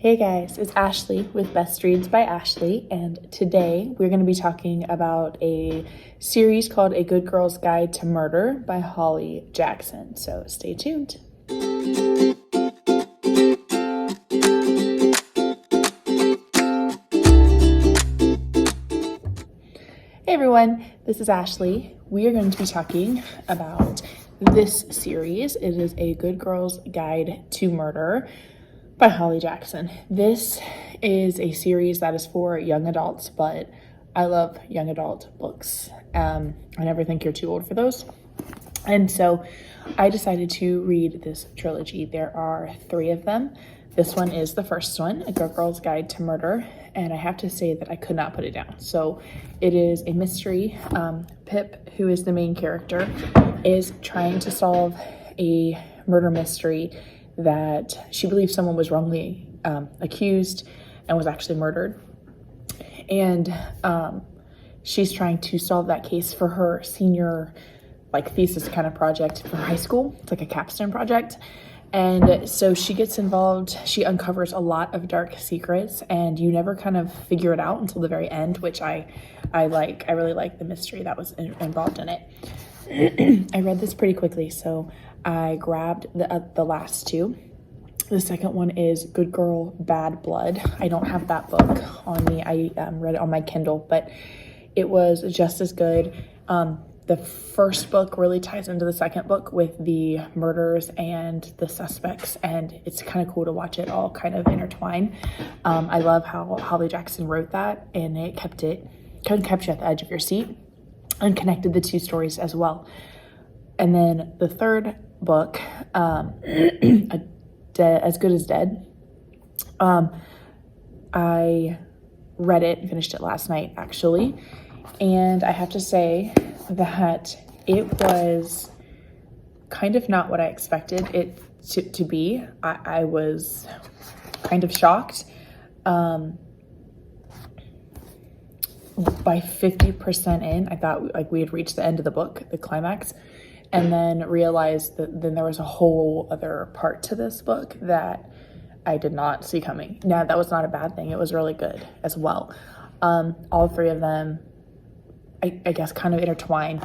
Hey guys, it's Ashley with Best Reads by Ashley, and today we're going to be talking about a series called A Good Girl's Guide to Murder by Holly Jackson, so stay tuned. Hey everyone, this is Ashley. We are going to be talking about this series. It is A Good Girl's Guide to Murder by Holly Jackson. This is a series that is for young adults, but I love young adult books. I never think you're too old for those. And so I decided to read this trilogy. There are 3 of them. This one is the first one, A Good Girl's Guide to Murder, and I have to say that I could not put it down. So it is a mystery. Pip, who is the main character, is trying to solve a murder mystery that she believes someone was wrongly accused and was actually murdered. And she's trying to solve that case for her senior thesis kind of project for high school. It's like a capstone project. And so she gets involved. She uncovers a lot of dark secrets, and you never kind of figure it out until the very end, which I like. I really like the mystery that was involved in it. I read this pretty quickly, so I grabbed the last 2. The second one is Good Girl, Bad Blood. I don't have that book on me. I read it on my Kindle, but it was just as good. The first book really ties into the second book with the murders and the suspects, and it's kind of cool to watch it all kind of intertwine. I love how Holly Jackson wrote that, and it kept you at the edge of your seat and connected the 2 stories as well. And then the third book, As Good as Dead, I read it and finished it last night, actually. And I have to say that it was kind of not what I expected it to be. I was kind of shocked. By 50% in, I thought we had reached the end of the book, the climax, and then realized that then there was a whole other part to this book that I did not see coming. Now, that was not a bad thing. It was really good as well. All 3 of them, I guess, kind of intertwine.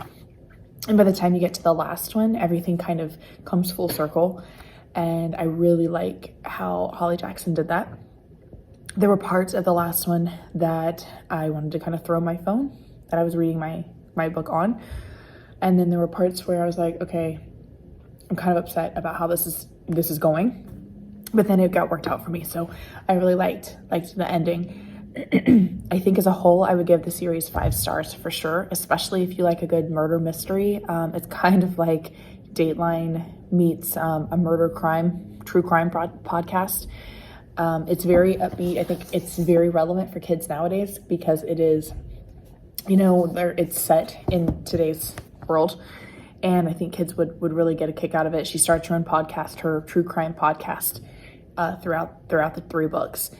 And by the time you get to the last one, everything kind of comes full circle. And I really like how Holly Jackson did that. There were parts of the last one that I wanted to kind of throw my phone that I was reading my book on. And then there were parts where I was like, okay, I'm kind of upset about how this is going. But then it got worked out for me. So I really liked the ending. I think as a whole, I would give the series 5 stars for sure, especially if you like a good murder mystery. It's kind of like Dateline meets a true crime podcast. It's very upbeat. I think it's very relevant for kids nowadays because it is, it's set in today's world. And I think kids would really get a kick out of it. She starts her own podcast, her true crime podcast, throughout the 3 books.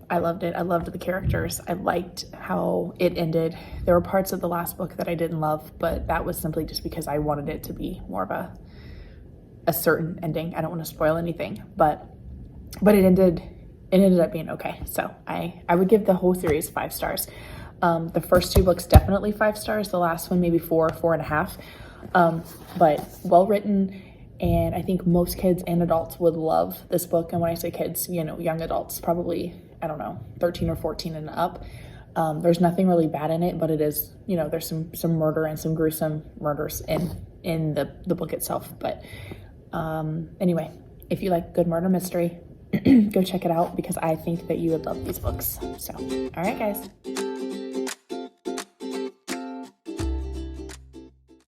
I loved it. I loved the characters. I liked how it ended. There were parts of the last book that I didn't love, but that was simply just because I wanted it to be more of a certain ending. I don't want to spoil anything, but it ended up being okay. So I would give the whole series 5 stars. The first 2 books, definitely 5 stars. The last one, maybe 4.5. But well written. And I think most kids and adults would love this book. And when I say kids, young adults, probably, 13 or 14 and up. There's nothing really bad in it, but it is, there's some murder and some gruesome murders in the book itself. But anyway, if you like good murder mystery, go check it out because I think that you would love these books. So, all right, guys.